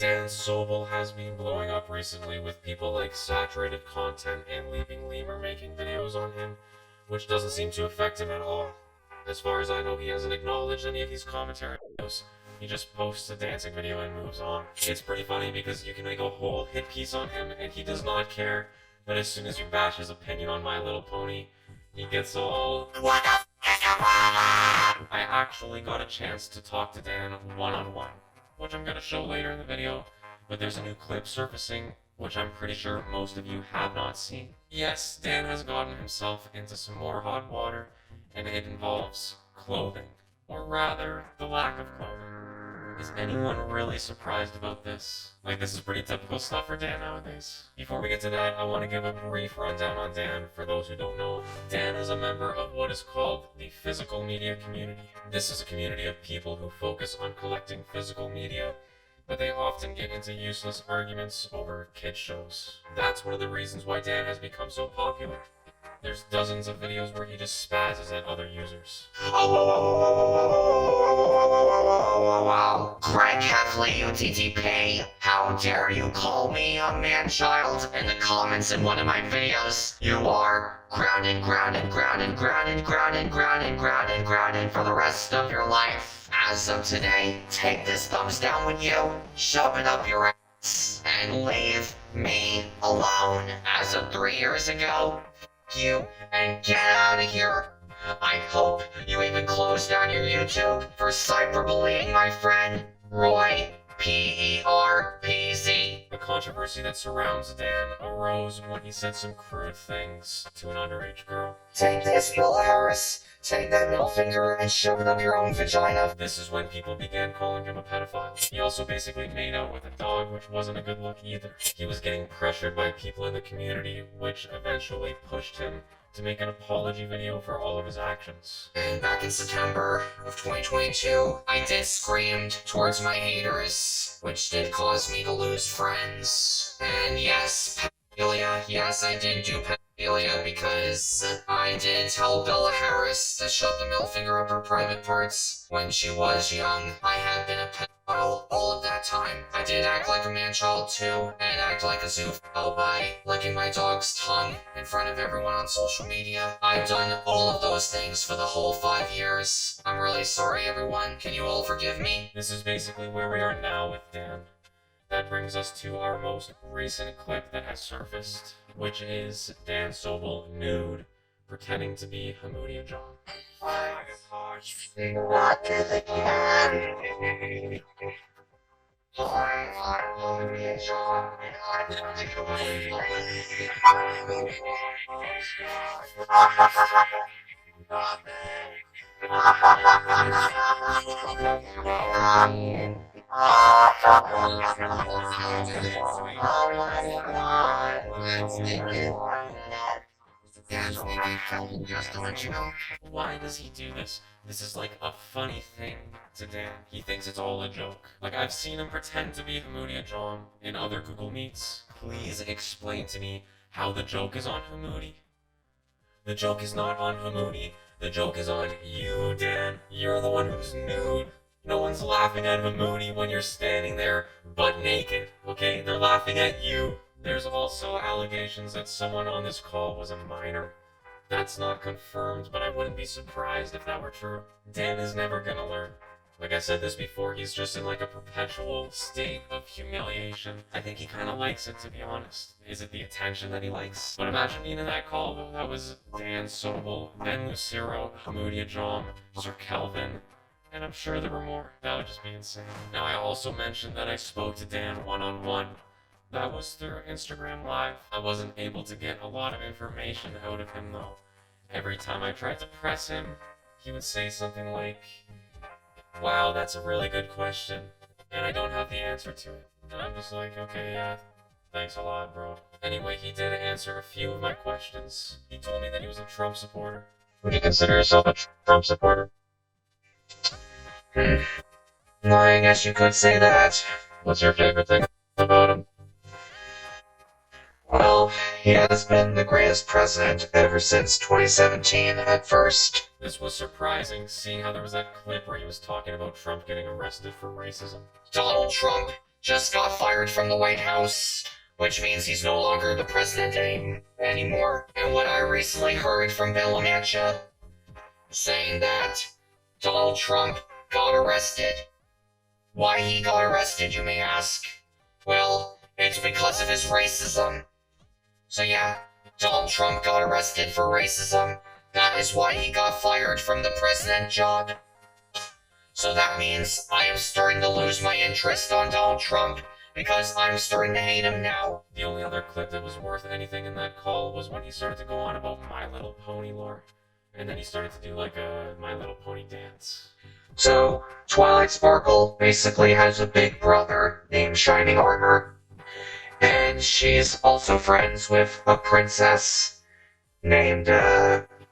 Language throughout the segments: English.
Dan Soble has been blowing up recently with people like Saturated Content and Leaping Lemur making videos on him, which doesn't seem to affect him at all. As far as I know, he hasn't acknowledged any of these commentary videos. He just posts a dancing video and moves on. It's pretty funny because you can make a whole hit piece on him and he does not care, but as soon as you bash his opinion on My Little Pony, he gets all, "What the f*** is your problem?" I actually got a chance to talk to Dan one-on-one, which I'm gonna show later in the video, but there's a new clip surfacing, which I'm pretty sure most of you have not seen. Yes, Dan has gotten himself into some more hot water, and it involves clothing, or rather, the lack of clothing. Is anyone really surprised about this? Like, this is pretty typical stuff for Dan nowadays. Before we get to that, I want to give a brief rundown on Dan for those who don't know. Dan is a member of what is called the physical media community. This is a community of people who focus on collecting physical media, but they often get into useless arguments over kid shows. That's one of the reasons why Dan has become so popular. There's dozens of videos where he just spazzes at other users. Greg Heffley, UTTP, how dare you call me a man-child in the comments in one of my videos? You are grounded for the rest of your life. As of today, take this thumbs down with you, shove it up your ass, and leave me alone. As of 3 years ago, you and get out of here. I hope you even close down your YouTube for cyberbullying my friend Roy PERPZ. The controversy that surrounds Dan arose when he said some crude things to an underage girl. Take this, Bill Harris. Take that middle finger and shove it up your own vagina. This is when people began calling him a pedophile. He also basically made out with a dog, which wasn't a good look either. He was getting pressured by people in the community, which eventually pushed him to make an apology video for all of his actions. And back in September of 2022, I did screamed towards my haters, which did cause me to lose friends. And yes, pedophilia, yes, I did do pedophilia because I did tell Bella Harris to shove the middle finger up her private parts when she was young. I had been a pedophile all of that time. I did act like a man-child too, and act like a zoophile by licking my dog's tongue in front of everyone on social media. I've done all of those things for the whole 5 years. I'm really sorry, everyone. Can you all forgive me? This is basically where we are now with Dan. That brings us to our most recent clip that has surfaced, which is Dan Soble nude, pretending to be Hamudia John. Just to let you know. Why does he do this? This is like a funny thing to Dan. He thinks it's all a joke. Like, I've seen him pretend to be Hamudia John in other Google Meets. Please explain to me how the joke is on Hamudi. The joke is not on Hamudi. The joke is on you, Dan. You're the one who's nude. No one's laughing at Hamudi when you're standing there butt naked, okay? They're laughing at you. There's also allegations that someone on this call was a minor. That's not confirmed, but I wouldn't be surprised if that were true. Dan is never gonna learn. Like I said this before, he's just in like a perpetual state of humiliation. I think he kinda likes it, to be honest. Is it the attention that he likes? But imagine being in that call though. That was Dan Soble, Ben Lucero, Hamudia John, Sir Kelvin, and I'm sure there were more. That would just be insane. Now, I also mentioned that I spoke to Dan one-on-one. That was through Instagram Live. I wasn't able to get a lot of information out of him though. Every time I tried to press him, he would say something like, "Wow, that's a really good question, and I don't have the answer to it." And I'm just like, okay, yeah, thanks a lot, bro. Anyway, he did answer a few of my questions. He told me that he was a Trump supporter. Would you consider yourself a Trump supporter? No, I guess you could say that. What's your favorite thing about him? Well, he has been the greatest president ever since 2017 at first. This was surprising, seeing how there was that clip where he was talking about Trump getting arrested for racism. Donald Trump just got fired from the White House, which means he's no longer the president anymore. And what I recently heard from Villamancha, saying that Donald Trump got arrested. Why he got arrested, you may ask? Well, it's because of his racism. So yeah, Donald Trump got arrested for racism. That is why he got fired from the president job. So that means I am starting to lose my interest on Donald Trump, because I'm starting to hate him now. The only other clip that was worth anything in that call was when he started to go on about My Little Pony lore. And then he started to do like a My Little Pony dance. So, Twilight Sparkle basically has a big brother named Shining Armor. And she's also friends with a princess named,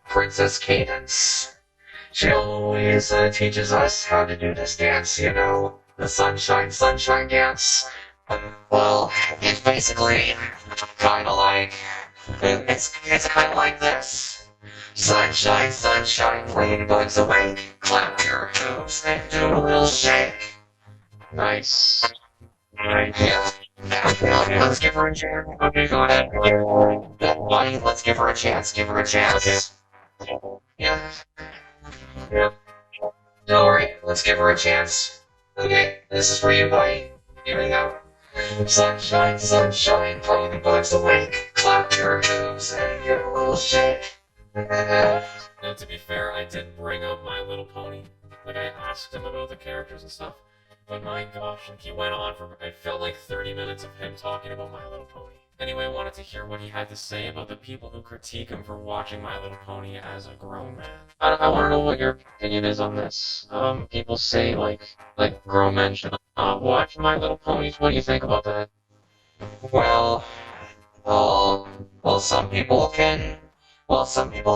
Princess Cadence. She always teaches us how to do this dance, you know, the sunshine dance. Well, it's basically kinda like, it's kinda like this. Sunshine, ladybugs awake, clap your hooves and do a little shake. Nice. Yeah. Let's give her a chance. Okay, go ahead. Buddy, let's give her a chance. Give her a chance. Yeah. Yeah. Don't worry. Let's give her a chance. Okay, this is for you, buddy. Here we go. Sunshine, ladybugs awake, clap your hooves and give a little shake. Now, to be fair, I did bring up My Little Pony. Like, I asked him about the characters and stuff. But my gosh, like, he went on for, I felt like 30 minutes of him talking about My Little Pony. Anyway, I wanted to hear what he had to say about the people who critique him for watching My Little Pony as a grown man. I want to know what your opinion is on this. People say, like grown men should not watch My Little Ponies. What do you think about that? Well, some people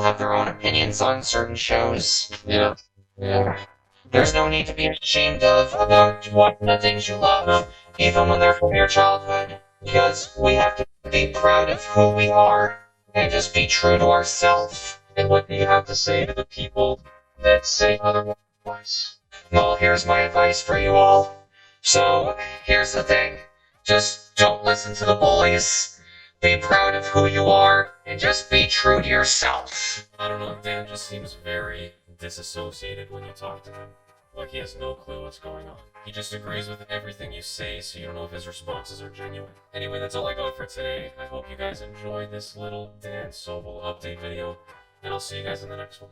have their own opinions on certain shows. Yeah. There's no need to be ashamed about watching the things you love, even when they're from your childhood. Because we have to be proud of who we are, and just be true to ourselves. And what do you have to say to the people that say otherwise? Well, here's my advice for you all. So, here's the thing. Just don't listen to the bullies. Be proud of who you are, and just be true to yourself. I don't know, Dan just seems very disassociated when you talk to him. Like he has no clue what's going on. He just agrees with everything you say, so you don't know if his responses are genuine. Anyway, that's all I got for today. I hope you guys enjoyed this little Dan Soble update video, and I'll see you guys in the next one.